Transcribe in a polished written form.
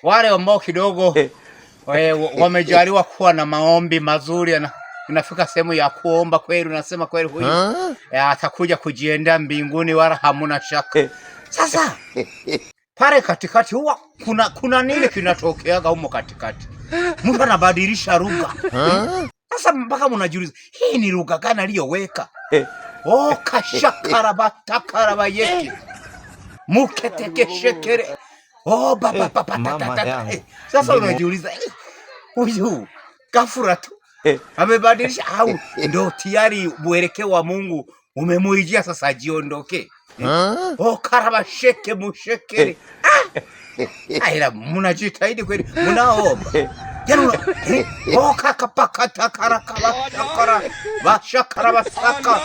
wale ambao kidogo wamejaliwa kuwa na maombi mazuri, unafika sehemu ya kuomba kweli, unasema kweli huyu atakuja kujiendea mbinguni wala hamuna shaka. Sasa pale katikati huwa kuna nini kinatokeaga humo katikati? Mtu anabadilisha lugha. Sasa mpaka mnajiuliza hii ni lugha gani aliyoweka? Kashakarabatakara yeki. Muketeke shekere. Baba. Sasa unajiuliza huyu ghafla tu amebadilisha au ndio tayari mwelekeo wa Mungu umemuijia sasa jiondoke? Karabasheke mushekere. Ila mnajitahidi kweli, mnaomba. Yaani kakapakatakara basakara basaka.